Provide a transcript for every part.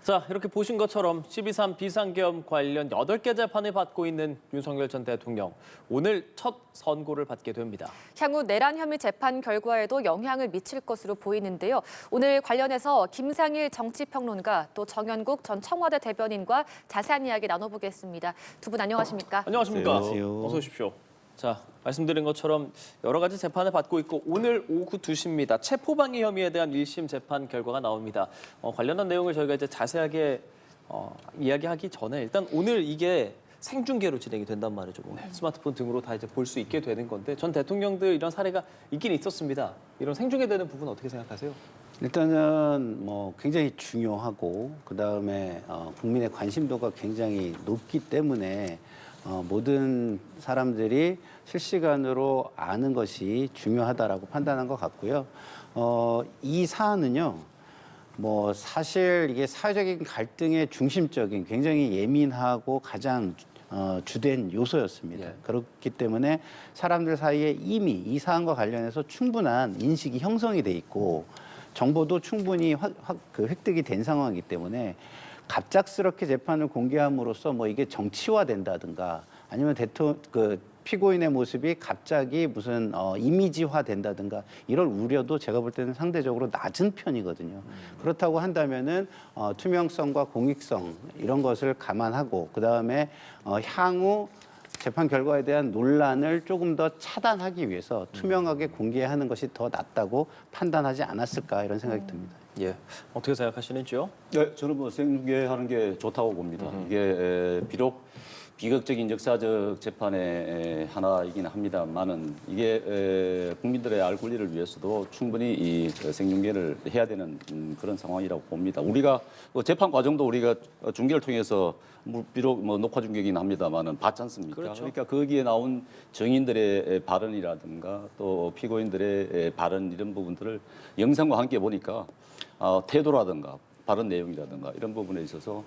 자, 이렇게 보신 것처럼 12.3 비상계엄 관련 8개 재판을 받고 있는 윤석열 전 대통령. 오늘 첫 선고를 받게 됩니다. 향후 내란 혐의 재판 결과에도 영향을 미칠 것으로 보이는데요. 오늘 관련해서 김상일 정치평론가 또 정연국 전 청와대 대변인과 자세한 이야기 나눠보겠습니다. 두 분 안녕하십니까? 안녕하십니까? 안녕하세요. 어서 오십시오. 자, 말씀드린 것처럼 여러 가지 재판을 받고 있고 오늘 오후 2시입니다. 체포방해 혐의에 대한 1심 재판 결과가 나옵니다. 관련한 내용을 저희가 이제 자세하게 이야기하기 전에 일단 오늘 이게 생중계로 진행이 된단 말이죠. 스마트폰 등으로 다 이제 볼 수 있게 되는 건데 전 대통령들 이런 사례가 있긴 있었습니다. 이런 생중계되는 부분 어떻게 생각하세요? 일단은 뭐 굉장히 중요하고 그다음에 국민의 관심도가 굉장히 높기 때문에 모든 사람들이 실시간으로 아는 것이 중요하다라고 판단한 것 같고요. 이 사안은요, 뭐 사실 이게 사회적인 갈등의 중심적인 굉장히 예민하고 가장 주된 요소였습니다. 예. 그렇기 때문에 사람들 사이에 이미 이 사안과 관련해서 충분한 인식이 형성이 돼 있고 정보도 충분히 획득이 된 상황이기 때문에 갑작스럽게 재판을 공개함으로써 뭐 이게 정치화된다든가 아니면 피고인의 모습이 갑자기 무슨 이미지화 된다든가 이럴 우려도 제가 볼 때는 상대적으로 낮은 편이거든요. 그렇다고 한다면은 투명성과 공익성 이런 것을 감안하고 그다음에 향후 재판 결과에 대한 논란을 조금 더 차단하기 위해서 투명하게 공개하는 것이 더 낫다고 판단하지 않았을까 이런 생각이 듭니다. 예, 어떻게 생각하시는지요? 네, 저는 뭐 생중계하는 게 좋다고 봅니다. 이게 비록 비극적인 역사적 재판의 하나이긴 합니다만은 이게 국민들의 알 권리를 위해서도 충분히 이 생중계를 해야 되는 그런 상황이라고 봅니다. 우리가 재판 과정도 우리가 중계를 통해서 비록 뭐 녹화 중계이긴 합니다만은 봤지 않습니까? 그렇죠. 그러니까 거기에 나온 증인들의 발언이라든가 또 피고인들의 발언 이런 부분들을 영상과 함께 보니까 태도라든가 발언 내용이라든가 이런 부분에 있어서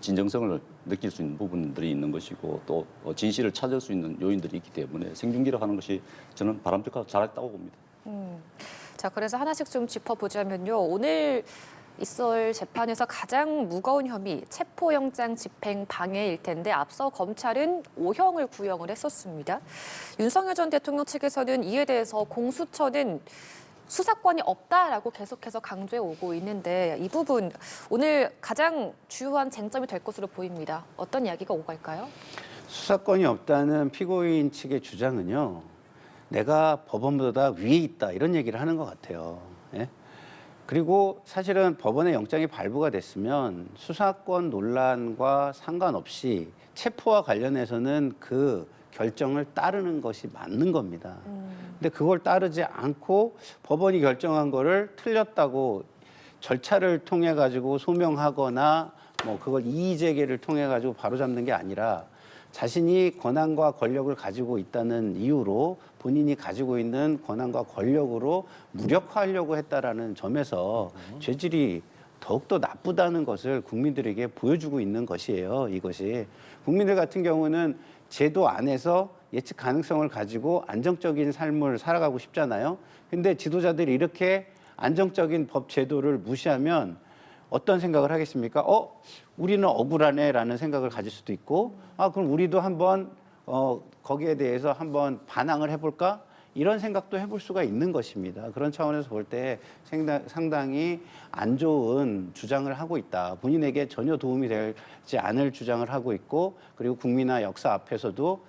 진정성을 느낄 수 있는 부분들이 있는 것이고 또 진실을 찾을 수 있는 요인들이 있기 때문에 생중계를 하는 것이 저는 바람직하고 잘했다고 봅니다. 자, 그래서 하나씩 좀 짚어보자면요. 오늘 있을 재판에서 가장 무거운 혐의 체포영장 집행 방해일 텐데 앞서 검찰은 5형을 구형을 했었습니다. 윤석열 전 대통령 측에서는 이에 대해서 공수처는 수사권이 없다라고 계속해서 강조해 오고 있는데 이 부분 오늘 가장 주요한 쟁점이 될 것으로 보입니다. 어떤 이야기가 오갈까요? 수사권이 없다는 피고인 측의 주장은요, 내가 법원보다 위에 있다 이런 얘기를 하는 것 같아요. 예? 그리고 사실은 법원의 영장이 발부가 됐으면 수사권 논란과 상관없이 체포와 관련해서는 그 결정을 따르는 것이 맞는 겁니다. 근데 그걸 따르지 않고 법원이 결정한 거를 틀렸다고 절차를 통해 가지고 소명하거나 뭐 그걸 이의 제기를 통해 가지고 바로잡는 게 아니라 자신이 권한과 권력을 가지고 있다는 이유로 본인이 가지고 있는 권한과 권력으로 무력화하려고 했다라는 점에서 죄질이 더욱더 나쁘다는 것을 국민들에게 보여주고 있는 것이에요. 이것이 국민들 같은 경우는 제도 안에서 예측 가능성을 가지고 안정적인 삶을 살아가고 싶잖아요. 근데 지도자들이 이렇게 안정적인 법 제도를 무시하면 어떤 생각을 하겠습니까? 우리는 억울하네라는 생각을 가질 수도 있고, 그럼 우리도 한번 거기에 대해서 한번 반항을 해볼까? 이런 생각도 해볼 수가 있는 것입니다. 그런 차원에서 볼 때 상당히 안 좋은 주장을 하고 있다. 본인에게 전혀 도움이 되지 않을 주장을 하고 있고, 그리고 국민과 역사 앞에서도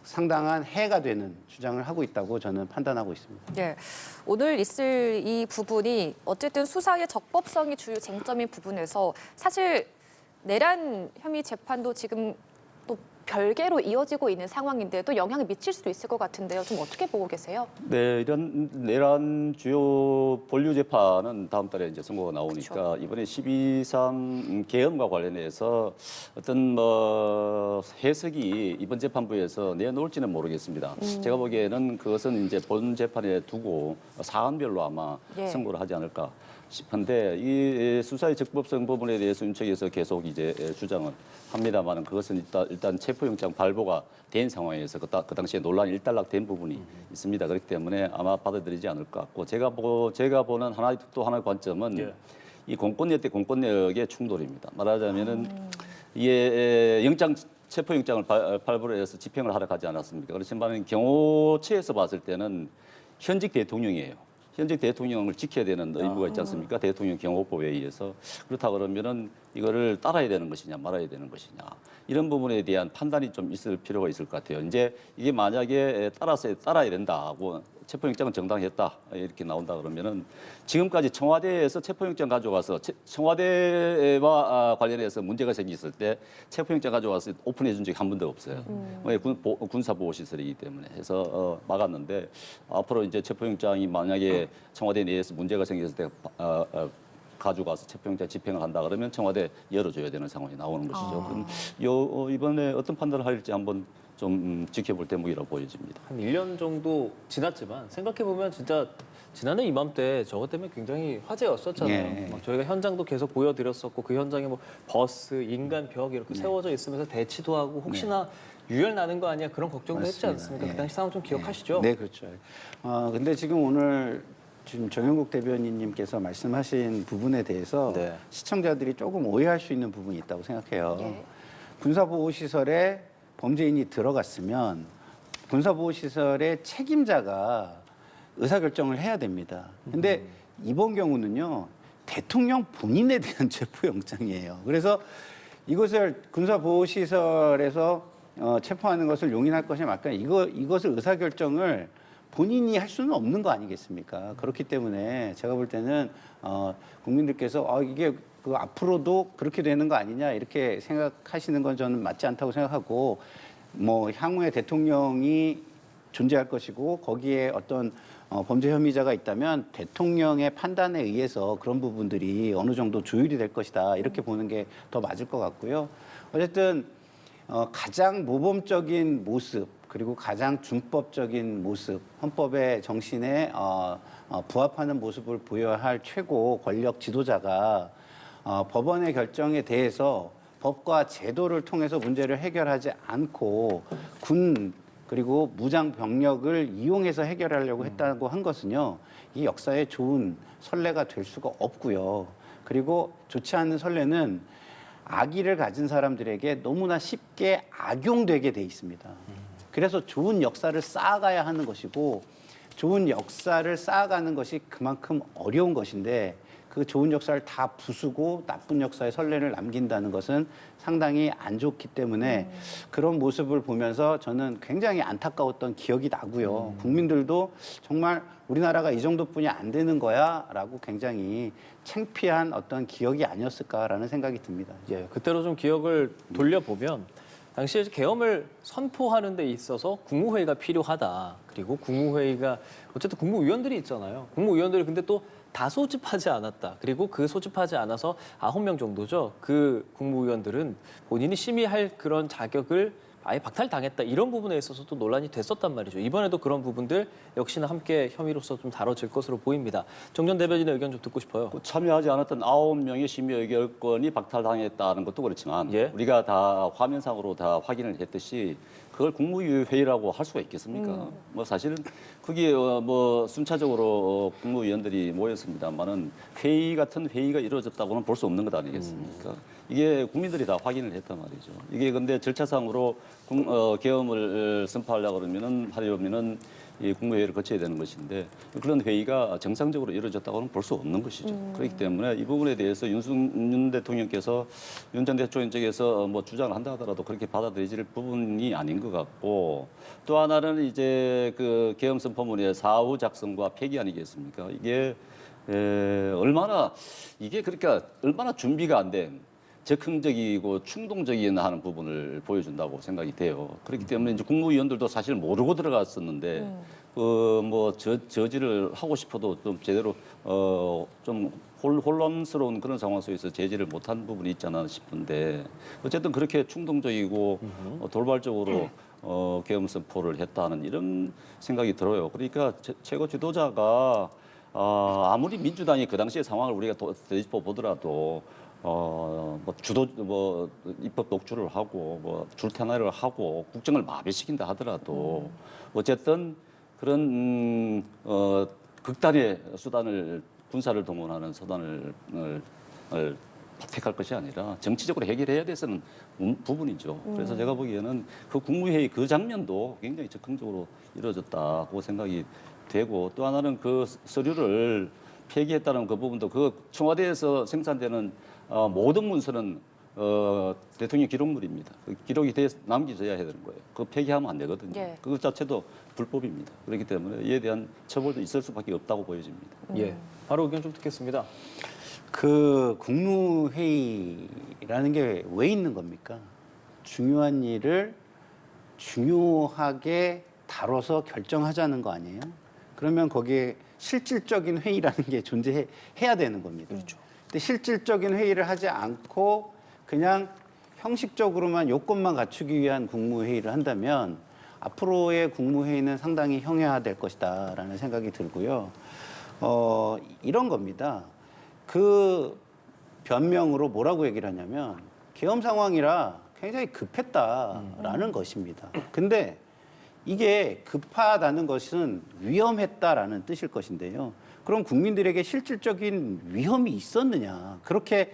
상당한 해가 되는 주장을 하고 있다고 저는 판단하고 있습니다. 네, 오늘 있을 이 부분이 어쨌든 수사의 적법성이 주요 쟁점인 부분에서 사실 내란 혐의 재판도 지금 또 별개로 이어지고 있는 상황인데 또 영향을 미칠 수도 있을 것 같은데요. 좀 어떻게 보고 계세요? 네, 이런 내란 주요 본류 재판은 다음 달에 이제 선고가 나오니까 그렇죠. 이번에 12.3 계엄과 관련해서 어떤 뭐 해석이 이번 재판부에서 내놓을지는 모르겠습니다. 제가 보기에는 그것은 이제 본 재판에 두고 사안별로 아마 예. 선고를 하지 않을까 싶은데 이 수사의 적법성 부분에 대해서 윤 측에서 계속 이제 주장을 합니다만은 그것은 일단 체포영장 발부가 된 상황에서 그 당시에 논란이 일단락된 부분이 있습니다. 그렇기 때문에 아마 받아들이지 않을 것 같고 제가 보는 또 하나의 관점은 예. 이 공권력 대 공권력의 충돌입니다. 말하자면은 이게 영장 체포영장을 발부를 해서 집행을 하러 가지 않았습니까? 그렇지만 경호처에서 봤을 때는 현직 대통령이에요. 현직 대통령을 지켜야 되는 의무가 있지 않습니까? 대통령 경호법에 의해서. 그렇다 그러면은 이거를 따라야 되는 것이냐 말아야 되는 것이냐 이런 부분에 대한 판단이 좀 있을 필요가 있을 것 같아요. 이제 이게 만약에 따라야 된다고 체포영장은 정당했다 이렇게 나온다 그러면은 지금까지 청와대에서 체포영장 가져가서 청와대와 관련해서 문제가 생겼을 때 체포영장 가져와서 오픈해 준 적이 한 번도 없어요. 군사보호시설이기 때문에 해서 막았는데 앞으로 이제 체포영장이 만약에 청와대 내에서 문제가 생겼을 때 가져가서 체포영장 집행을 한다 그러면 청와대 열어줘야 되는 상황이 나오는 것이죠. 그럼 이번에 어떤 판단을 할지 한번 좀 지켜볼 대목이라고 보여집니다. 한 1년 정도 지났지만 생각해보면 진짜 지난해 이맘때 저것 때문에 굉장히 화제였었잖아요. 예. 막 저희가 현장도 계속 보여드렸었고 그 현장에 뭐 버스, 인간 벽 이렇게 세워져 있으면서 대치도 하고 혹시나 유혈 나는 거 아니야 그런 걱정도 했지 맞습니다. 않습니까? 예. 그 당시 상황 좀 기억하시죠? 네, 그렇죠. 근데 지금 오늘 지금 정영국 대변인님께서 말씀하신 부분에 대해서 네. 시청자들이 조금 오해할 수 있는 부분이 있다고 생각해요. 예. 군사보호시설에 범죄인이 들어갔으면 군사보호시설의 책임자가 의사결정을 해야 됩니다. 근데 이번 경우는요, 대통령 본인에 대한 체포영장이에요. 그래서 이것을 군사보호시설에서 체포하는 것을 용인할 것이 맞까 이것을 의사결정을 본인이 할 수는 없는 거 아니겠습니까? 그렇기 때문에 제가 볼 때는 국민들께서 이게 그 앞으로도 그렇게 되는 거 아니냐 이렇게 생각하시는 건 저는 맞지 않다고 생각하고 뭐 향후에 대통령이 존재할 것이고 거기에 어떤 범죄 혐의자가 있다면 대통령의 판단에 의해서 그런 부분들이 어느 정도 조율이 될 것이다 이렇게 보는 게 더 맞을 것 같고요. 어쨌든 가장 모범적인 모습 그리고 가장 준법적인 모습, 헌법의 정신에 부합하는 모습을 보여야 할 최고 권력 지도자가 법원의 결정에 대해서 법과 제도를 통해서 문제를 해결하지 않고 군 그리고 무장 병력을 이용해서 해결하려고 했다고 한 것은요, 이 역사에 좋은 선례가 될 수가 없고요. 그리고 좋지 않은 선례는 악의를 가진 사람들에게 너무나 쉽게 악용되게 돼 있습니다. 그래서 좋은 역사를 쌓아가야 하는 것이고 좋은 역사를 쌓아가는 것이 그만큼 어려운 것인데 그 좋은 역사를 다 부수고 나쁜 역사의 선례를 남긴다는 것은 상당히 안 좋기 때문에 그런 모습을 보면서 저는 굉장히 안타까웠던 기억이 나고요. 국민들도 정말 우리나라가 이 정도뿐이 안 되는 거야 라고 굉장히 창피한 어떤 기억이 아니었을까라는 생각이 듭니다. 예, 그때로 좀 기억을 돌려보면 당시에 계엄을 선포하는 데 있어서 국무회의가 필요하다. 그리고 국무회의가 어쨌든 국무위원들이 있잖아요. 국무위원들이 근데 또 다 소집하지 않았다. 그리고 그 소집하지 않아서 9명 정도죠. 그 국무위원들은 본인이 심의할 그런 자격을 아예 박탈당했다. 이런 부분에 있어서도 논란이 됐었단 말이죠. 이번에도 그런 부분들 역시나 함께 혐의로서 좀 다뤄질 것으로 보입니다. 정전 대변인의 의견 좀 듣고 싶어요. 참여하지 않았던 9명의 심의 의결권이 박탈당했다는 것도 그렇지만 예. 우리가 다 화면상으로 다 확인을 했듯이 그걸 국무회의라고 할 수가 있겠습니까? 뭐 사실은 그게 뭐 순차적으로 국무위원들이 모였습니다만은 회의 같은 회의가 이루어졌다고는 볼 수 없는 것 아니겠습니까? 이게 국민들이 다 확인을 했단 말이죠. 이게 근데 절차상으로 계엄을 선포하려고 하려면은 이 국무회의를 거쳐야 되는 것인데 그런 회의가 정상적으로 이루어졌다고는 볼 수 없는 것이죠. 그렇기 때문에 이 부분에 대해서 윤 대통령께서 윤 전 대통령 쪽에서 뭐 주장을 한다 하더라도 그렇게 받아들여질 부분이 아닌 것 같고 또 하나는 이제 그 계엄 선포문의 사후 작성과 폐기 아니겠습니까? 이게 얼마나 준비가 안 된 적극적이고 충동적인 하는 부분을 보여준다고 생각이 돼요. 그렇기 때문에 이제 국무위원들도 사실 모르고 들어갔었는데 뭐 저지를 하고 싶어도 좀 제대로 좀 혼란스러운 그런 상황 속에서 제지를 못한 부분이 있잖아 싶은데 어쨌든 그렇게 충동적이고 돌발적으로 계엄 선포를 했다는 이런 생각이 들어요. 그러니까 최고 지도자가 아무리 민주당이 그 당시의 상황을 우리가 되짚어 보더라도 입법 독주를 하고 줄타나를 하고 국정을 마비시킨다 하더라도 어쨌든 그런 극단의 수단을 군사를 동원하는手段을 택할 것이 아니라 정치적으로 해결해야 돼서는 부분이죠. 그래서 제가 보기에는 그 국무회의 그 장면도 굉장히 적극적으로 이루어졌다고 생각이 되고, 또 하나는 그 서류를 폐기했다는 그 부분도, 그 청와대에서 생산되는 모든 문서는 대통령 기록물입니다. 그 기록이 남겨져야 해야 되는 거예요. 그거 폐기하면 안 되거든요. 예. 그것 자체도 불법입니다. 그렇기 때문에 이에 대한 처벌도 있을 수밖에 없다고 보여집니다. 예. 바로 의견 좀 듣겠습니다. 그 국무회의라는 게 왜 있는 겁니까? 중요한 일을 중요하게 다뤄서 결정하자는 거 아니에요? 그러면 거기에 실질적인 회의라는 게 존재해야 되는 겁니다. 그렇죠. 근데 실질적인 회의를 하지 않고 그냥 형식적으로만 요건만 갖추기 위한 국무회의를 한다면 앞으로의 국무회의는 상당히 형해화될 것이다라는 생각이 들고요. 이런 겁니다. 그 변명으로 뭐라고 얘기를 하냐면 계엄 상황이라 굉장히 급했다라는 것입니다. 근데 이게 급하다는 것은 위험했다라는 뜻일 것인데요. 그럼 국민들에게 실질적인 위험이 있었느냐? 그렇게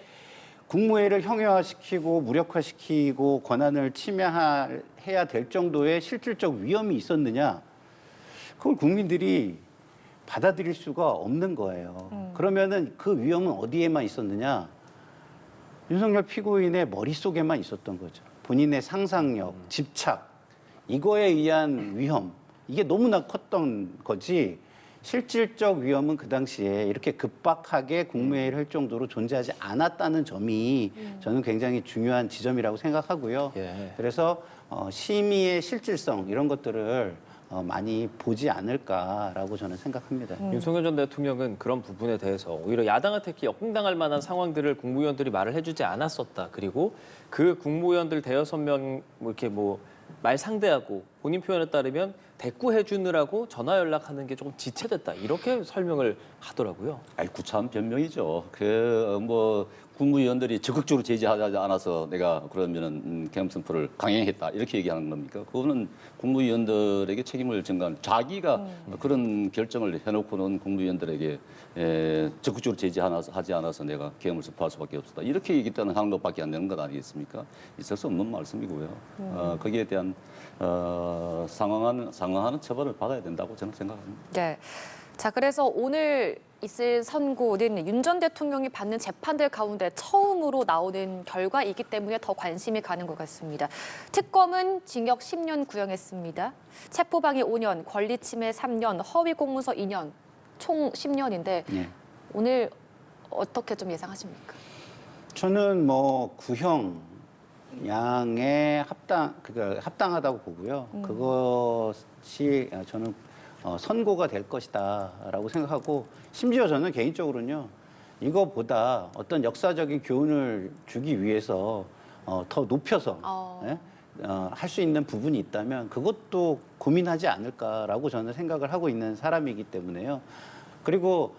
국무회의를 형해화시키고 무력화시키고 권한을 침해해야 될 정도의 실질적 위험이 있었느냐? 그걸 국민들이 받아들일 수가 없는 거예요. 그러면은 그 위험은 어디에만 있었느냐? 윤석열 피고인의 머릿속에만 있었던 거죠. 본인의 상상력, 집착, 이거에 의한 위험, 이게 너무나 컸던 거지, 실질적 위험은 그 당시에 이렇게 급박하게 국무회의를 할 정도로 존재하지 않았다는 점이 저는 굉장히 중요한 지점이라고 생각하고요. 예. 그래서 심의의 실질성 이런 것들을 많이 보지 않을까라고 저는 생각합니다. 윤석열 전 대통령은 그런 부분에 대해서 오히려 야당한테 역공당할 만한 상황들을 국무위원들이 말을 해주지 않았었다. 그리고 그 국무위원들 대여섯 명 이렇게 말 상대하고 본인 표현에 따르면 대꾸해 주느라고 전화 연락하는 게 조금 지체됐다. 이렇게 설명을 하더라고요. 아이, 구차한 변명이죠. 국무위원들이 적극적으로 제지하지 않아서 내가 그러면은 계엄 선포를 강행했다 이렇게 얘기하는 겁니까? 그거는 국무위원들에게 책임을 전가하는, 자기가 그런 결정을 해놓고는 국무위원들에게 적극적으로 제지하지 않아서 내가 계엄을 선포할 수밖에 없었다 이렇게 얘기했다는 항목밖에 안 되는 것 아니겠습니까? 있을 수 없는 말씀이고요. 거기에 대한 상응하는 처벌을 받아야 된다고 저는 생각합니다. 네. 자, 그래서 오늘 있을 선고는 윤 전 대통령이 받는 재판들 가운데 처음으로 나오는 결과이기 때문에 더 관심이 가는 것 같습니다. 특검은 징역 10년 구형했습니다. 체포방해 5년, 권리침해 3년, 허위 공문서 2년, 총 10년인데 네. 오늘 어떻게 좀 예상하십니까? 저는 구형 양에 합당하다고 보고요. 그것이 저는 선고가 될 것이다라고 생각하고, 심지어 저는 개인적으로는요, 이거보다 어떤 역사적인 교훈을 주기 위해서 더 높여서 할 수 있는 부분이 있다면 그것도 고민하지 않을까라고 저는 생각을 하고 있는 사람이기 때문에요. 그리고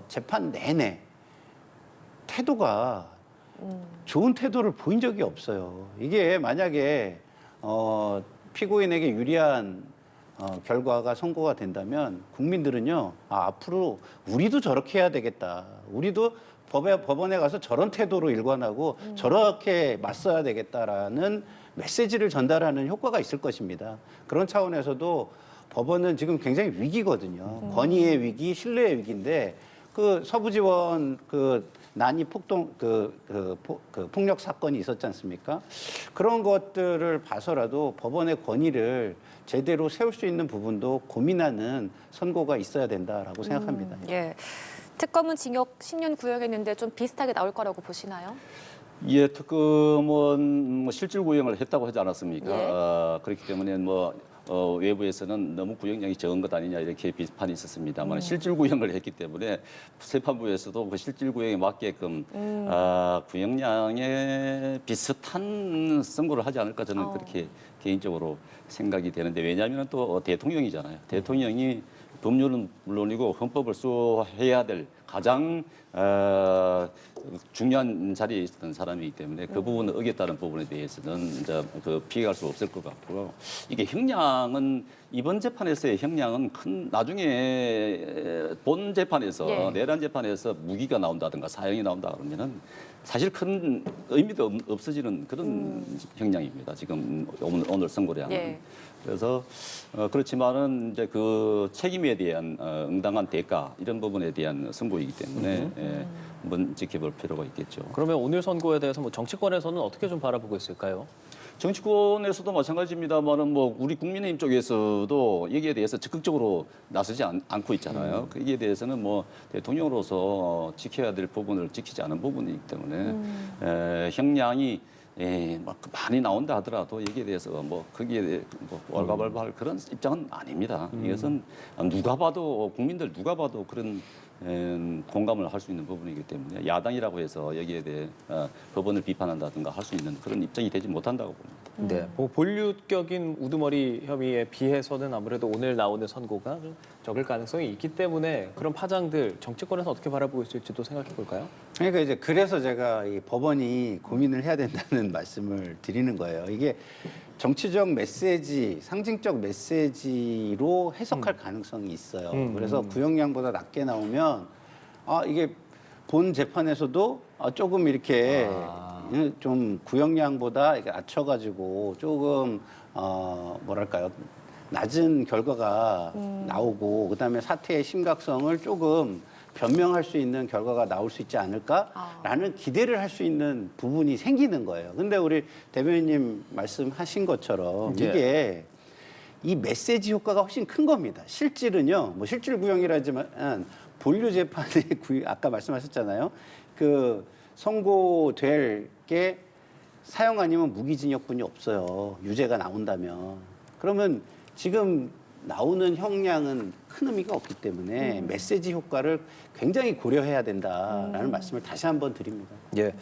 재판 내내 태도가 좋은 태도를 보인 적이 없어요. 이게 만약에 피고인에게 유리한 결과가 선고가 된다면 국민들은요, 앞으로 우리도 저렇게 해야 되겠다. 우리도 법원에 가서 저런 태도로 일관하고 저렇게 맞서야 되겠다라는 메시지를 전달하는 효과가 있을 것입니다. 그런 차원에서도 법원은 지금 굉장히 위기거든요. 권위의 위기, 신뢰의 위기인데 그 서부지원 난이 폭력 사건이 있었지 않습니까? 그런 것들을 봐서라도 법원의 권위를 제대로 세울 수 있는 부분도 고민하는 선고가 있어야 된다라고 생각합니다. 예. 특검은 징역 10년 구형했는데 좀 비슷하게 나올 거라고 보시나요? 예, 특검은 실질 구형을 했다고 하지 않았습니까? 예. 그렇기 때문에 외부에서는 너무 구형량이 적은 것 아니냐 이렇게 비판이 있었습니다만 실질 구형을 했기 때문에 재판부에서도 그 실질 구형에 맞게끔 구형량에 비슷한 선고를 하지 않을까 저는 그렇게 개인적으로 생각이 되는데, 왜냐하면 또 대통령이잖아요. 대통령이 법률은 물론이고 헌법을 수호해야 될 가장 중요한 자리에 있었던 사람이기 때문에 그 부분을 어겼다는 부분에 대해서는 이제 그 피해갈 수 없을 것 같고요. 이게 형량은 이번 재판에서의 형량은 큰 나중에 본 재판에서 예. 내란 재판에서 무기가 나온다든가 사형이 나온다 그러면은 사실 큰 의미도 없어지는 그런 형량입니다. 지금 오늘 선고량은. 예. 그래서 그렇지만은 이제 그 책임에 대한 응당한 대가 이런 부분에 대한 선고이기 때문에 한번 지켜볼 필요가 있겠죠. 그러면 오늘 선고에 대해서 뭐 정치권에서는 어떻게 좀 바라보고 있을까요? 정치권에서도 마찬가지입니다만은 뭐 우리 국민의힘 쪽에서도 여기에 대해서 적극적으로 나서지 않고 있잖아요. 여기에 대해서는 뭐 대통령으로서 지켜야 될 부분을 지키지 않은 부분이기 때문에 형량이 막 많이 나온다 하더라도 여기에 대해서 뭐 거기에 대해 뭐 왈가왈부할 그런 입장은 아닙니다. 이것은 누가 봐도 국민들 누가 봐도 그런 공감을 할 수 있는 부분이기 때문에 야당이라고 해서 여기에 대해 법원을 비판한다든가 할 수 있는 그런 입장이 되지 못한다고 봅니다. 네, 뭐 본류격인 우두머리 혐의에 비해서는 아무래도 오늘 나오는 선고가 좀 적을 가능성이 있기 때문에 그런 파장들 정치권에서 어떻게 바라보고 있을지도 생각해 볼까요? 그러니까 이제 그래서 제가 이 법원이 고민을 해야 된다는 말씀을 드리는 거예요. 이게 정치적 메시지, 상징적 메시지로 해석할 가능성이 있어요. 그래서 구형량보다 낮게 나오면 이게 본 재판에서도 조금 이렇게 좀 구형량보다 이렇게 낮춰가지고 조금 뭐랄까요? 낮은 결과가 나오고 그다음에 사태의 심각성을 조금 변명할 수 있는 결과가 나올 수 있지 않을까라는 기대를 할 수 있는 부분이 생기는 거예요. 근데 우리 대변인님 말씀하신 것처럼 예. 이게 이 메시지 효과가 훨씬 큰 겁니다. 실질은요, 뭐 실질 구형이라지만 본류 재판의 아까 말씀하셨잖아요. 그 선고될 게 사형 아니면 무기징역뿐이 없어요. 유죄가 나온다면. 그러면 지금 나오는 형량은 큰 의미가 없기 때문에 메시지 효과를 굉장히 고려해야 된다라는 말씀을 다시 한번 드립니다. 예.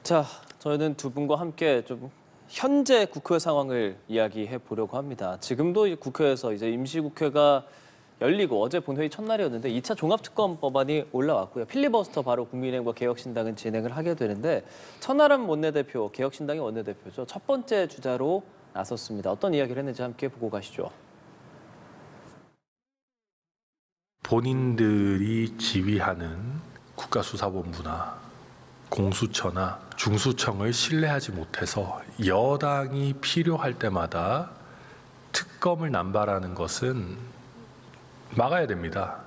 자, 저희는 두 분과 함께 좀 현재 국회 상황을 이야기해 보려고 합니다. 지금도 이 국회에서 이제 임시국회가 열리고 어제 본회의 첫날이었는데 2차 종합특검법안이 올라왔고요. 필리버스터 바로 국민의힘과 개혁신당은 진행을 하게 되는데 천하람 원내대표, 개혁신당의 원내대표죠. 첫 번째 주자로 나섰습니다. 어떤 이야기를 했는지 함께 보고 가시죠. 본인들이 지휘하는 국가수사본부나 공수처나 중수청을 신뢰하지 못해서 여당이 필요할 때마다 특검을 남발하는 것은 막아야 됩니다.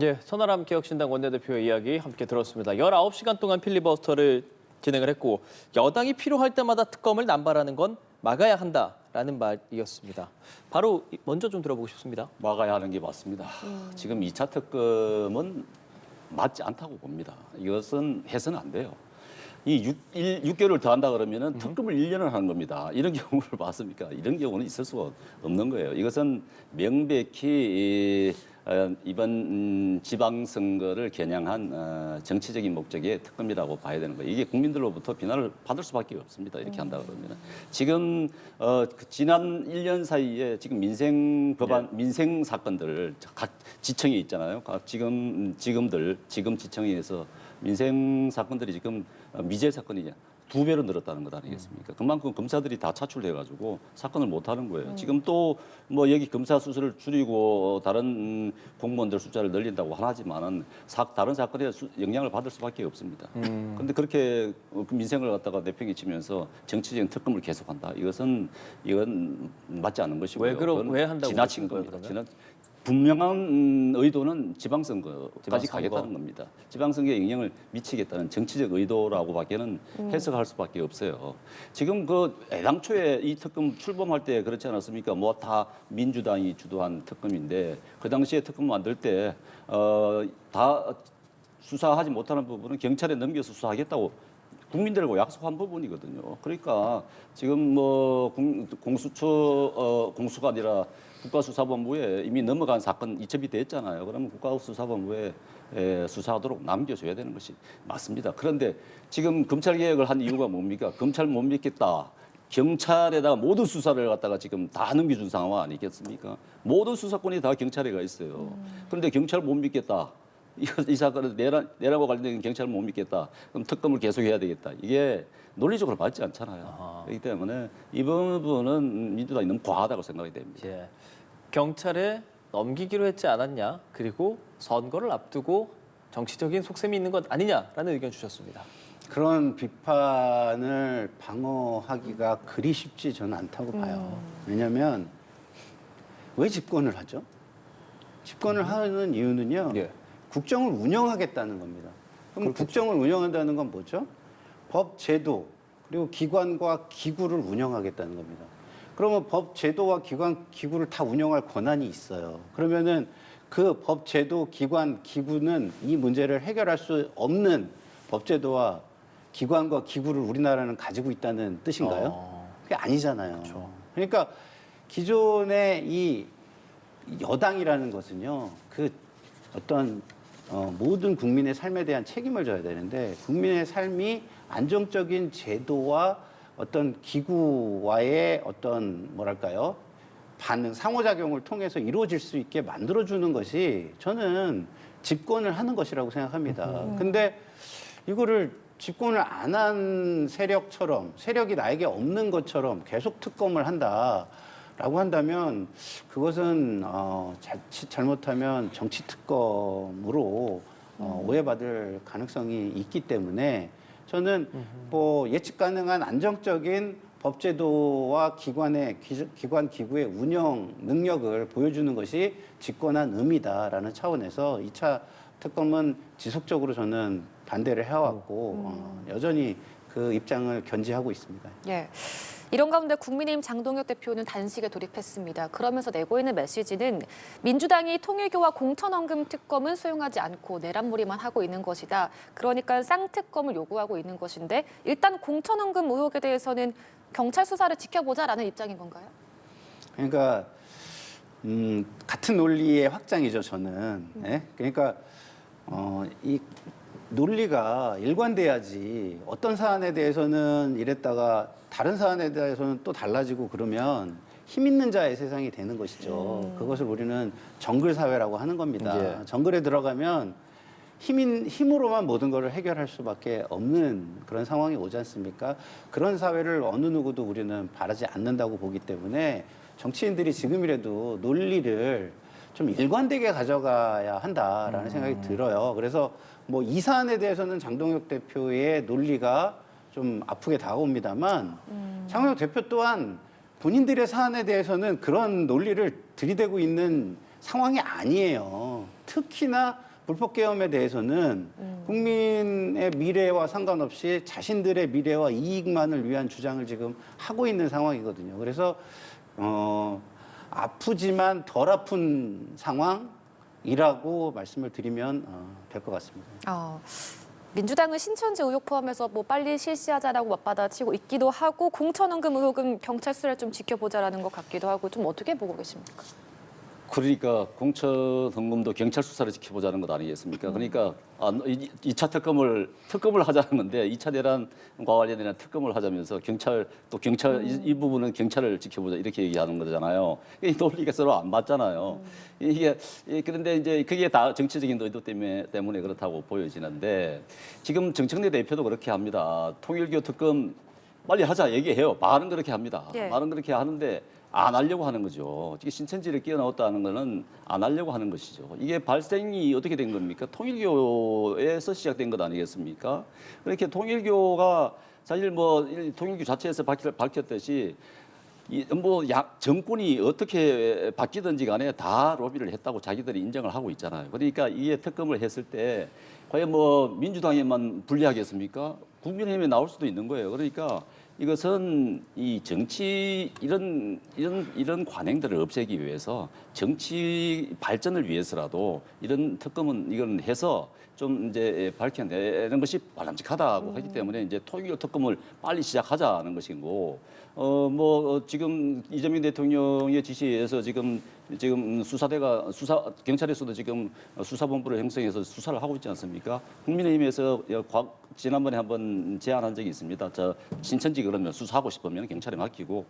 예, 천하람 개혁신당 원내대표의 이야기 함께 들었습니다. 19시간 동안 필리버스터를 진행을 했고 여당이 필요할 때마다 특검을 남발하는 건 막아야 한다라는 말이었습니다. 바로 먼저 좀 들어보고 싶습니다. 막아야 하는 게 맞습니다. 지금 2차 특검은 맞지 않다고 봅니다. 이것은 해서는 안 돼요. 이 6개월을 더 한다 그러면은 특검을 1년을 하는 겁니다. 이런 경우를 봤습니까? 이런 경우는 있을 수가 없는 거예요. 이것은 명백히 이번 지방선거를 겨냥한 정치적인 목적의 특검이라고 봐야 되는 거예요. 이게 국민들로부터 비난을 받을 수밖에 없습니다. 이렇게 한다 그러면 지금 지난 1년 사이에 지금 민생 법안, 민생 사건들 각 지청이 있잖아요. 지금 지청에서 민생 사건들이 지금 미제 사건이 2배로 늘었다는 것 아니겠습니까? 그만큼 검사들이 다 차출돼가지고 사건을 못 하는 거예요. 지금 또 뭐 여기 검사 수술을 줄이고 다른 공무원들 숫자를 늘린다고 하지만은 다른 사건에 영향을 받을 수밖에 없습니다. 그런데 그렇게 민생을 갖다가 내팽개치면서 정치적인 특검을 계속한다. 이건 맞지 않는 것이고요. 왜 한다고 지나친 보시는 겁니다. 거예요, 분명한 의도는 지방선거까지 지방선거. 가겠다는 겁니다. 지방선거에 영향을 미치겠다는 정치적 의도라고밖에는 해석할 수밖에 없어요. 지금 애당초에 이 특검 출범할 때 그렇지 않았습니까? 뭐 다 민주당이 주도한 특검인데 그 당시에 특검 만들 때 다 수사하지 못하는 부분은 경찰에 넘겨서 수사하겠다고 국민들하고 약속한 부분이거든요. 그러니까 지금 뭐 공수가 아니라 국가수사본부에 이미 넘어간 사건 이첩이 됐잖아요. 그러면 국가수사본부에 수사하도록 남겨줘야 되는 것이 맞습니다. 그런데 지금 검찰개혁을 한 이유가 뭡니까? 검찰 못 믿겠다. 경찰에다가 모든 수사를 갖다가 지금 다 넘겨준 상황 아니겠습니까? 모든 수사권이 다 경찰에 가 있어요. 그런데 경찰 못 믿겠다. 이 사건은 내란과 관련된 경찰을 못 믿겠다. 그럼 특검을 계속해야 되겠다. 이게 논리적으로 맞지 않잖아요. 그렇기 때문에 이 부분은 민주당이 너무 과하다고 생각이 됩니다. 예. 경찰에 넘기기로 했지 않았냐? 그리고 선거를 앞두고 정치적인 속셈이 있는 것 아니냐라는 의견 주셨습니다. 그런 비판을 방어하기가 그리 쉽지 저는 않다고 봐요. 왜냐하면 왜 집권을 하죠? 집권을 하는 이유는요. 예. 국정을 운영하겠다는 겁니다. 그럼 국정을 운영한다는 건 뭐죠? 법, 제도, 그리고 기관과 기구를 운영하겠다는 겁니다. 그러면 법, 제도와 기관, 기구를 다 운영할 권한이 있어요. 그러면은 그 법, 제도, 기관, 기구는 이 문제를 해결할 수 없는 법, 제도와 기관과 기구를 우리나라는 가지고 있다는 뜻인가요? 그게 아니잖아요. 그러니까 기존의 이 여당이라는 것은요, 그 어떤 모든 국민의 삶에 대한 책임을 져야 되는데 국민의 삶이 안정적인 제도와 어떤 기구와의 어떤 뭐랄까요 반응, 상호작용을 통해서 이루어질 수 있게 만들어주는 것이 저는 집권을 하는 것이라고 생각합니다. 근데 이거를 집권을 안 한 세력처럼 세력이 나에게 없는 것처럼 계속 특검을 한다라고 한다면 그것은 자칫 잘못하면 정치 특검으로 오해받을 가능성이 있기 때문에 저는 뭐 예측 가능한 안정적인 법제도와 기관 기구의 운영 능력을 보여주는 것이 집권한 의미다라는 차원에서 2차 특검은 지속적으로 저는 반대를 해왔고 여전히 그 입장을 견지하고 있습니다. 예. 이런 가운데 국민의힘 장동혁 대표는 단식에 돌입했습니다. 그러면서 내고 있는 메시지는 민주당이 통일교와 공천원금 특검은 수용하지 않고 내란몰이만 하고 있는 것이다. 그러니까 쌍특검을 요구하고 있는 것인데 일단 공천원금 의혹에 대해서는 경찰 수사를 지켜보자라는 입장인 건가요? 그러니까 같은 논리의 확장이죠, 저는. 예? 그러니까 이 논리가 일관돼야지 어떤 사안에 대해서는 이랬다가 다른 사안에 대해서는 또 달라지고 그러면 힘 있는 자의 세상이 되는 것이죠. 그것을 우리는 정글 사회라고 하는 겁니다. 예. 정글에 들어가면 힘으로만 모든 것을 해결할 수밖에 없는 그런 상황이 오지 않습니까? 그런 사회를 어느 누구도 우리는 바라지 않는다고 보기 때문에 정치인들이 지금이라도 논리를 좀 일관되게 가져가야 한다라는 생각이 들어요. 그래서 뭐 이 사안에 대해서는 장동혁 대표의 논리가 좀 아프게 다가옵니다만 장동혁 대표 또한 본인들의 사안에 대해서는 그런 논리를 들이대고 있는 상황이 아니에요. 특히나 불법 계엄에 대해서는 국민의 미래와 상관없이 자신들의 미래와 이익만을 위한 주장을 지금 하고 있는 상황이거든요. 그래서 아프지만 덜 아픈 상황이라고 말씀을 드리면 될 것 같습니다. 민주당은 신천지 의혹 포함해서 뭐 빨리 실시하자라고 맞받아치고 있기도 하고 공천원금 의혹은 경찰 수사를 좀 지켜보자라는 것 같기도 하고 좀 어떻게 보고 계십니까? 그러니까 공천헌금도 경찰 수사를 지켜보자는 것 아니겠습니까? 그러니까 2차 특검을 하자는 건데 2차 내란과 관련된 특검을 하자면서 경찰 이 부분은 경찰을 지켜보자 이렇게 얘기하는 거잖아요. 이 논리가 서로 안 맞잖아요. 이게 그런데 이제 그게 다 정치적인 의도 때문에 그렇다고 보여지는데 지금 정청래 대표도 그렇게 합니다. 통일교 특검 빨리 하자 얘기해요. 말은 그렇게 합니다. 예. 말은 그렇게 하는데 안 하려고 하는 거죠. 이게 신천지를 끼워 넣었다는 거는 안 하려고 하는 것이죠. 이게 발생이 어떻게 된 겁니까? 통일교에서 시작된 것 아니겠습니까? 그렇게 통일교가 사실 뭐 통일교 자체에서 밝혔듯이 정권이 어떻게 바뀌든지 간에 다 로비를 했다고 자기들이 인정을 하고 있잖아요. 그러니까 이게 특검을 했을 때 과연 뭐 민주당에만 불리하겠습니까? 국민의힘에 나올 수도 있는 거예요. 그러니까 이것은 이 정치 이런 관행들을 없애기 위해서 정치 발전을 위해서라도 이런 특검은 이건 해서 좀 이제 밝혀내는 것이 바람직하다고 하기 때문에 이제 통일교 특검을 빨리 시작하자는 것이고 지금 이재명 대통령의 지시에 의해서 지금 경찰에서도 지금 수사본부를 형성해서 수사를 하고 있지 않습니까? 국민의힘에서 지난번에 한번 제안한 적이 있습니다. 저 신천지 그러면 수사하고 싶으면 경찰에 맡기고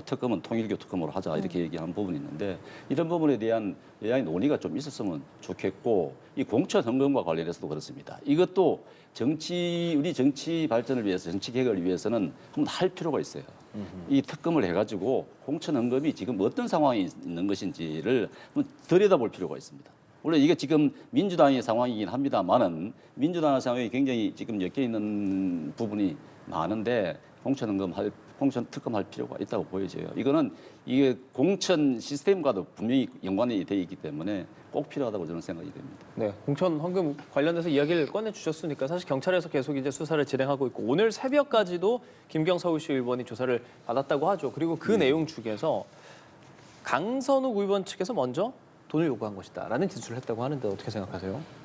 특검은 통일교 특검으로 하자 이렇게 얘기한 부분이 있는데 이런 부분에 대한 여야의 논의가 좀 있었으면 좋겠고 이 공천 헌금과 관련해서도 그렇습니다. 이것도 우리 정치 발전을 위해서 정치 개혁을 위해서는 한번 할 필요가 있어요. 이 특검을 해가지고 공천 헌금이 지금 어떤 상황이 있는 것인지를 한번 들여다볼 필요가 있습니다. 물론 이게 지금 민주당의 상황이긴 합니다만은 민주당의 상황이 굉장히 지금 엮여 있는 부분이 많은데 공천 특검할 필요가 있다고 보여져요. 이게 공천 시스템과도 분명히 연관이 돼 있기 때문에 꼭 필요하다고 저는 생각이 됩니다. 네, 공천 헌금 관련해서 이야기를 꺼내 주셨으니까 사실 경찰에서 계속 이제 수사를 진행하고 있고 오늘 새벽까지도 김경 서울시 의원이 조사를 받았다고 하죠. 그리고 그 내용 중에서 강선욱 의원 측에서 먼저 돈을 요구한 것이다라는 진술을 했다고 하는데 어떻게 생각하세요?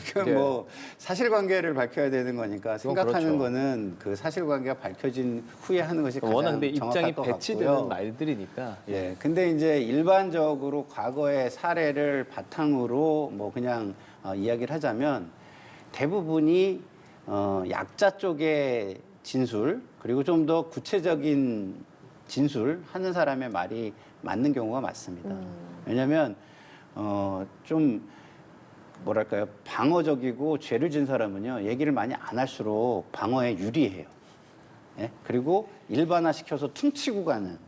그건 뭐 사실관계를 밝혀야 되는 거니까 생각하는 그렇죠. 거는 그 사실관계가 밝혀진 후에 하는 것이 가장 워낙 근데 정확할 입장이 것 배치되는 같고요. 말들이니까. 예, 근데 이제 일반적으로 과거의 사례를 바탕으로 뭐 그냥 이야기를 하자면 대부분이 약자 쪽의 진술 그리고 좀 더 구체적인 진술 하는 사람의 말이 맞는 경우가 많습니다. 왜냐하면 좀 뭐랄까요 방어적이고 죄를 진 사람은요 얘기를 많이 안 할수록 방어에 유리해요. 예? 그리고 일반화시켜서 퉁치고 가는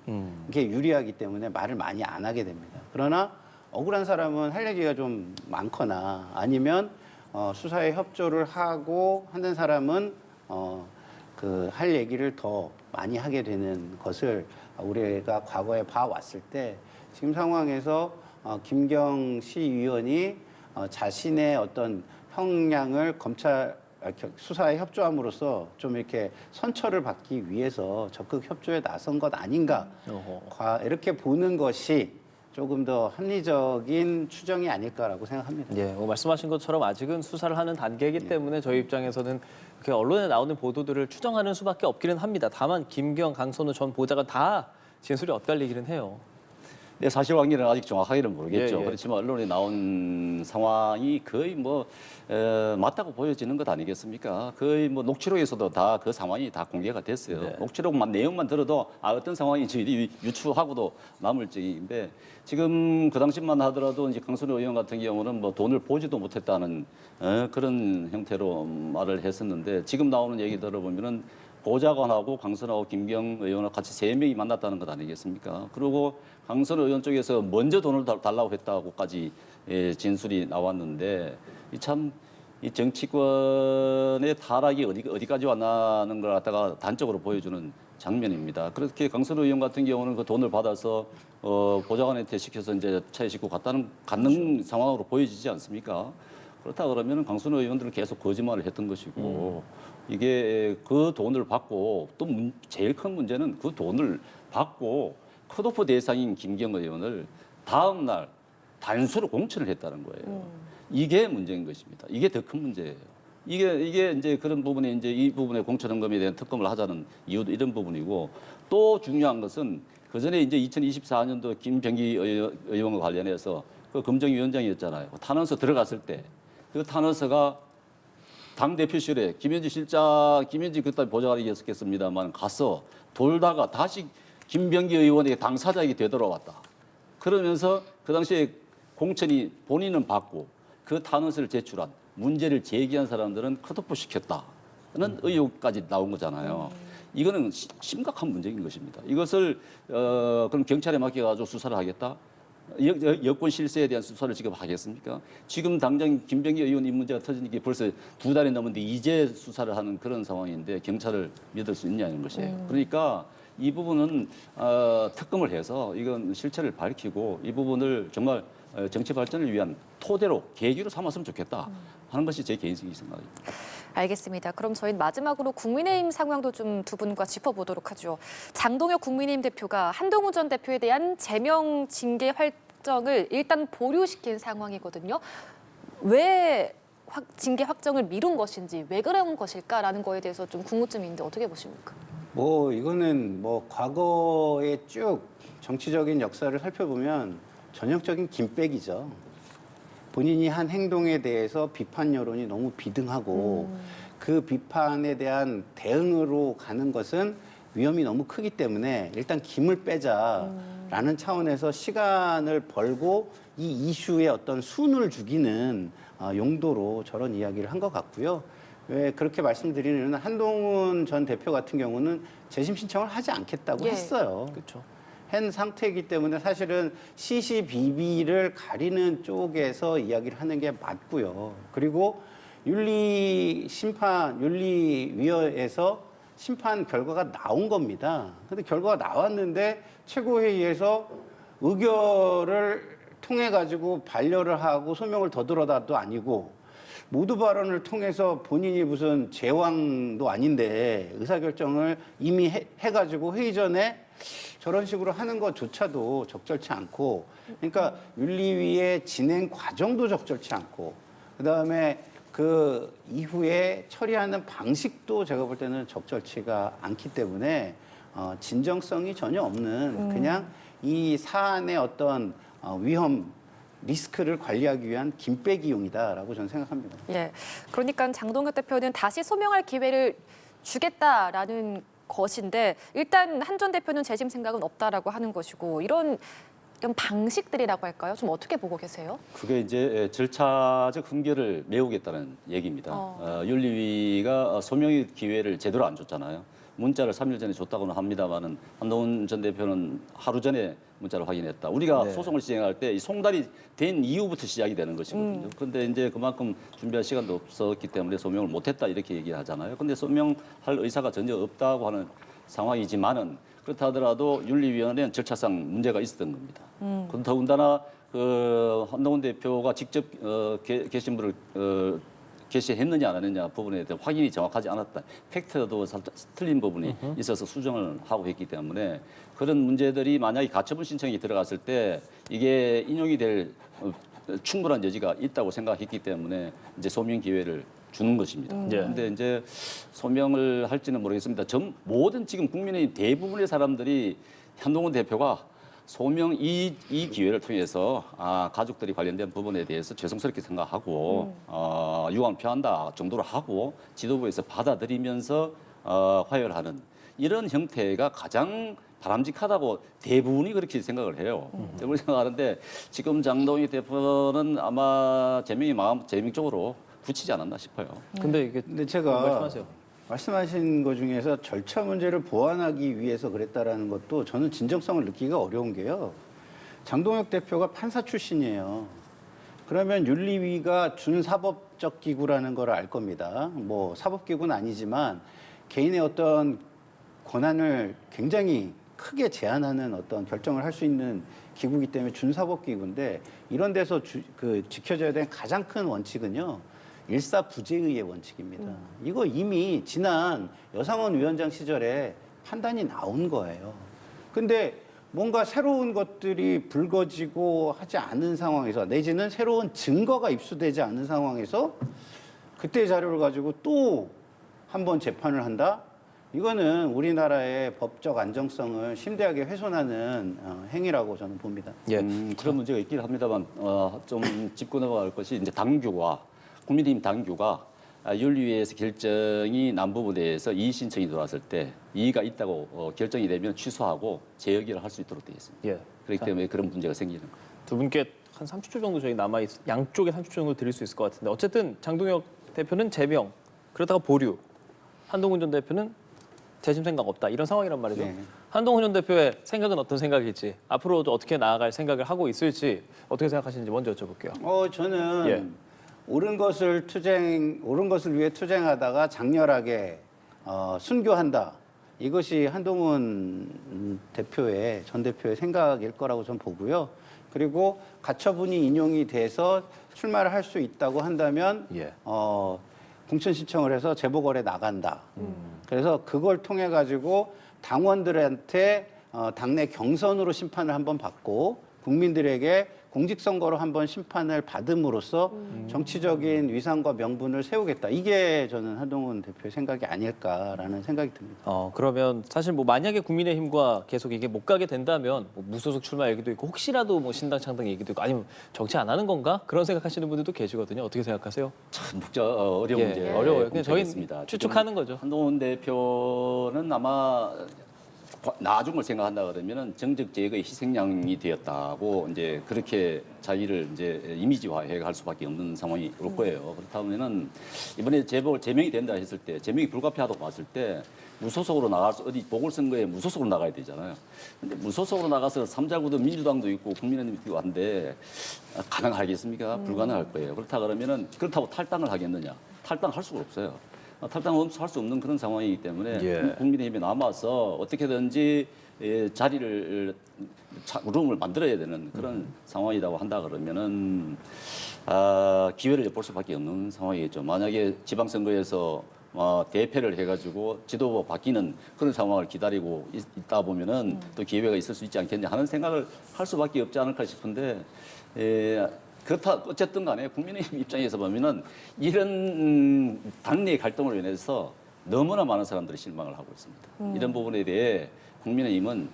게 유리하기 때문에 말을 많이 안 하게 됩니다. 그러나 억울한 사람은 할 얘기가 좀 많거나 아니면 수사에 협조를 하고 하는 사람은 그 할 얘기를 더 많이 하게 되는 것을 우리가 과거에 봐왔을 때 지금 상황에서 김경 시의원이 자신의 어떤 형량을 검찰 수사에 협조함으로써 좀 이렇게 선처를 받기 위해서 적극 협조에 나선 것 아닌가 이렇게 보는 것이 조금 더 합리적인 추정이 아닐까라고 생각합니다. 예, 말씀하신 것처럼 아직은 수사를 하는 단계이기 때문에 저희 입장에서는 그 언론에 나오는 보도들을 추정하는 수밖에 없기는 합니다. 다만 김경, 강선우 전 보좌관 다 진술이 엇갈리기는 해요. 네, 사실관계는 아직 정확하게는 모르겠죠. 예, 예. 그렇지만 언론에 나온 상황이 거의 맞다고 보여지는 것 아니겠습니까? 거의 녹취록에서도 다 그 상황이 다 공개가 됐어요. 네. 녹취록만 내용만 들어도 어떤 상황인지 유추하고도 남을 적인데 지금 그 당시만 하더라도 이제 강선우 의원 같은 경우는 돈을 보지도 못했다는 그런 형태로 말을 했었는데 지금 나오는 얘기 들어보면은 보좌관하고 강선우하고 김경 의원하고 같이 3명이 만났다는 것 아니겠습니까? 그리고 강선우 의원 쪽에서 먼저 돈을 달라고 했다고까지 진술이 나왔는데 이 정치권의 타락이 어디까지 왔나는 걸 갖다가 단적으로 보여주는 장면입니다. 그렇게 강선우 의원 같은 경우는 그 돈을 받아서 보좌관한테 시켜서 이제 차에 싣고 갔는 상황으로 보여지지 않습니까? 그렇다 그러면 강선우 의원들은 계속 거짓말을 했던 것이고 이게 그 돈을 받고 또 제일 큰 문제는 그 돈을 받고 컷오프 대상인 김경 의원을 다음 날 단수로 공천을 했다는 거예요. 이게 문제인 것입니다. 이게 더 큰 문제예요. 이게 이제 그런 부분에 이제 이 부분에 공천헌금에 대한 특검을 하자는 이유도 이런 부분이고 또 중요한 것은 그 전에 이제 2024년도 김병기 의원과 관련해서 그 검증위원장이었잖아요. 탄원서 들어갔을 때 그 탄원서가 당 대표실에 김현지 그때 보좌관이었겠습니다만 가서 돌다가 다시 김병기 의원에게 당사자에게 되돌아왔다. 그러면서 그 당시에 공천이 본인은 받고 그 탄원서를 제출한 문제를 제기한 사람들은 컷오프 시켰다는 의혹까지 나온 거잖아요. 이거는 심각한 문제인 것입니다. 이것을 그럼 경찰에 맡겨가지고 수사를 하겠다? 여권 실세에 대한 수사를 지금 하겠습니까? 지금 당장 김병기 의원 이 문제가 터진 게 벌써 2달이 넘었는데 이제 수사를 하는 그런 상황인데 경찰을 믿을 수 있냐는 것이에요. 그러니까 이 부분은 특검을 해서 이건 실체를 밝히고 이 부분을 정말 정치 발전을 위한 토대로 계기로 삼았으면 좋겠다 하는 것이 제 개인적인 생각입니다. 알겠습니다. 그럼 저희는 마지막으로 국민의힘 상황도 좀 두 분과 짚어보도록 하죠. 장동혁 국민의힘 대표가 한동훈 전 대표에 대한 제명 징계 확정을 일단 보류시킨 상황이거든요. 왜 징계 확정을 미룬 것인지 왜 그런 것일까라는 거에 대해서 좀 궁금증이 있는데 어떻게 보십니까? 이거는 과거에 쭉 정치적인 역사를 살펴보면 전형적인 김백이죠. 본인이 한 행동에 대해서 비판 여론이 너무 비등하고 그 비판에 대한 대응으로 가는 것은 위험이 너무 크기 때문에 일단 김을 빼자라는 차원에서 시간을 벌고 이 이슈에 어떤 순을 죽이는 용도로 저런 이야기를 한 것 같고요. 왜 그렇게 말씀드리는 한동훈 전 대표 같은 경우는 재심 신청을 하지 않겠다고 예. 했어요. 그렇죠. 한 상태이기 때문에 사실은 시시비비를 가리는 쪽에서 이야기를 하는 게 맞고요. 그리고 윤리위에서 심판 결과가 나온 겁니다. 근데 결과가 나왔는데 최고회의에서 의결을 통해 가지고 반려를 하고 소명을 더 들어다도 아니고 모두 발언을 통해서 본인이 무슨 제왕도 아닌데 의사결정을 이미 해가지고 회의 전에 저런 식으로 하는 것조차도 적절치 않고, 그러니까 윤리위의 진행 과정도 적절치 않고, 그다음에 그 이후에 처리하는 방식도 제가 볼 때는 적절치가 않기 때문에 진정성이 전혀 없는 그냥 이 사안의 어떤 위험 리스크를 관리하기 위한 김빼기용이다라고 저는 생각합니다. 예. 그러니까 장동혁 대표는 다시 소명할 기회를 주겠다라는 것인데 일단 한 전 대표는 재심 생각은 없다라고 하는 것이고 이런 방식들이라고 할까요? 좀 어떻게 보고 계세요? 그게 이제 절차적 흥결을 메우겠다는 얘기입니다. 윤리위가 소명의 기회를 제대로 안 줬잖아요. 문자를 3일 전에 줬다고는 합니다만은 한동훈 전 대표는 하루 전에 문자를 확인했다. 우리가 네. 소송을 진행할 때 이 송달이 된 이후부터 시작이 되는 것이거든요. 그런데 이제 그만큼 준비할 시간도 없었기 때문에 소명을 못했다 이렇게 얘기를 하잖아요. 근데 소명할 의사가 전혀 없다고 하는 상황이지만은 그렇다 하더라도 윤리위원회는 절차상 문제가 있었던 겁니다. 더군다나 그 한동훈 대표가 직접 게시물을 게시했느냐 안 했느냐 부분에 대해 확인이 정확하지 않았다. 팩트도 살짝 틀린 부분이 있어서 수정을 하고 했기 때문에 그런 문제들이 만약에 가처분 신청이 들어갔을 때 이게 인용이 될 충분한 여지가 있다고 생각했기 때문에 이제 소명 기회를 주는 것입니다. 그런데 이제 소명을 할지는 모르겠습니다. 모든 지금 국민의 대부분의 사람들이 한동훈 대표가 소명 이 기회를 통해서 가족들이 관련된 부분에 대해서 죄송스럽게 생각하고 유감을 표한다 정도로 하고 지도부에서 받아들이면서 화해하는 이런 형태가 가장 바람직하다고 대부분이 그렇게 생각을 해요. 대부분이 생각하는데 지금 장동희 대표는 아마 제명 쪽으로 굳히지 않았나 싶어요. 근데 이게 근데 제가 말씀하세요. 말씀하신 것 중에서 절차 문제를 보완하기 위해서 그랬다라는 것도 저는 진정성을 느끼기가 어려운 게요. 장동혁 대표가 판사 출신이에요. 그러면 윤리위가 준사법적 기구라는 걸 알 겁니다. 뭐 사법기구는 아니지만 개인의 어떤 권한을 굉장히 크게 제한하는 어떤 결정을 할 수 있는 기구이기 때문에 준사법기구인데 이런 데서 지켜져야 되는 가장 큰 원칙은요. 일사부재의의 원칙입니다. 이거 이미 지난 여상원 위원장 시절에 판단이 나온 거예요. 근데 뭔가 새로운 것들이 불거지고 하지 않은 상황에서 내지는 새로운 증거가 입수되지 않은 상황에서 그때 자료를 가지고 또 한 번 재판을 한다? 이거는 우리나라의 법적 안정성을 심대하게 훼손하는 행위라고 저는 봅니다. 예. 그런 문제가 있긴 합니다만 좀 짚고 넘어갈 것이 이제 당규와 국민의힘 당규가 윤리위에서 결정이 난 부분에 대해서 이의 신청이 들어왔을 때 이의가 있다고 결정이 되면 취소하고 재역의를 할 수 있도록 되어 있습니다. 예. 그렇기 때문에 그런 문제가 생기는 거예요. 두 분께 한 30초 정도 저희 양쪽에 30초 정도 드릴 수 있을 것 같은데 어쨌든 장동혁 대표는 제명, 그러다가 보류, 한동훈 전 대표는 재심 생각 없다 이런 상황이란 말이죠. 네. 한동훈 전 대표의 생각은 어떤 생각일지 앞으로도 어떻게 나아갈 생각을 하고 있을지 어떻게 생각하시는지 먼저 여쭤볼게요. 저는 예. 옳은 것을 위해 투쟁하다가 장렬하게 순교한다. 이것이 한동훈 전 대표의 생각일 거라고 저는 보고요. 그리고 가처분이 인용이 돼서 출마를 할 수 있다고 한다면 예. 공천 신청을 해서 재보궐에 나간다. 그래서 그걸 통해 가지고 당원들한테 당내 경선으로 심판을 한번 받고 국민들에게 공직선거로 한번 심판을 받음으로써 정치적인 위상과 명분을 세우겠다. 이게 저는 한동훈 대표의 생각이 아닐까라는 생각이 듭니다. 그러면 사실 뭐 만약에 국민의힘과 계속 이게 못 가게 된다면 뭐 무소속 출마 얘기도 있고 혹시라도 뭐 신당 창당 얘기도 있고 아니면 정치 안 하는 건가? 그런 생각하시는 분들도 계시거든요. 어떻게 생각하세요? 참 어려운 예, 문제. 어려워요. 그냥 저희는 공략했습니다. 추측하는 거죠. 한동훈 대표는 아마 나중을 생각한다 그러면은 정적 제거의 희생양이 되었다고 이제 그렇게 자기를 이제 이미지화해 갈 수밖에 없는 상황이 올 거예요. 그렇다면은 이번에 제명이 된다 했을 때 제명이 불가피하다고 봤을 때 무소속으로 나가서 어디 보궐선거에 무소속으로 나가야 되잖아요. 근데 무소속으로 나가서 삼자구도 민주당도 있고 국민의힘도 있고 한데 가능하겠습니까? 불가능할 거예요. 그렇다 그러면은 그렇다고 탈당을 하겠느냐? 탈당할 수가 없어요. 탈당할 수 없는 그런 상황이기 때문에 예. 국민의힘에 남아서 어떻게든지 자리를 룸을 만들어야 되는 그런 상황이라고 한다 그러면은 기회를 엿볼 수밖에 없는 상황이겠죠. 만약에 지방선거에서 대패를 해가지고 지도부가 바뀌는 그런 상황을 기다리고 있다 보면은 또 기회가 있을 수 있지 않겠냐 하는 생각을 할 수밖에 없지 않을까 싶은데. 그렇다 어쨌든 간에 국민의힘 입장에서 보면은 이런 당내 갈등으로 인해서 너무나 많은 사람들이 실망을 하고 있습니다. 이런 부분에 대해 국민의힘은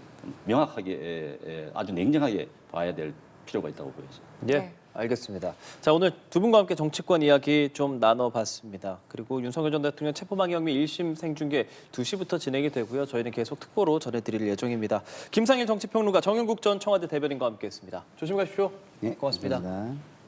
명확하게 아주 냉정하게 봐야 될 필요가 있다고 보여져요. 예, 네. 알겠습니다. 자, 오늘 두 분과 함께 정치권 이야기 좀 나눠봤습니다. 그리고 윤석열 전 대통령 체포방해 혐의 1심 생중계 2시부터 진행이 되고요. 저희는 계속 특보로 전해드릴 예정입니다. 김상일 정치평론가, 정윤국 전 청와대 대변인과 함께했습니다. 조심히 가십시오. 네, 고맙습니다. 감사합니다.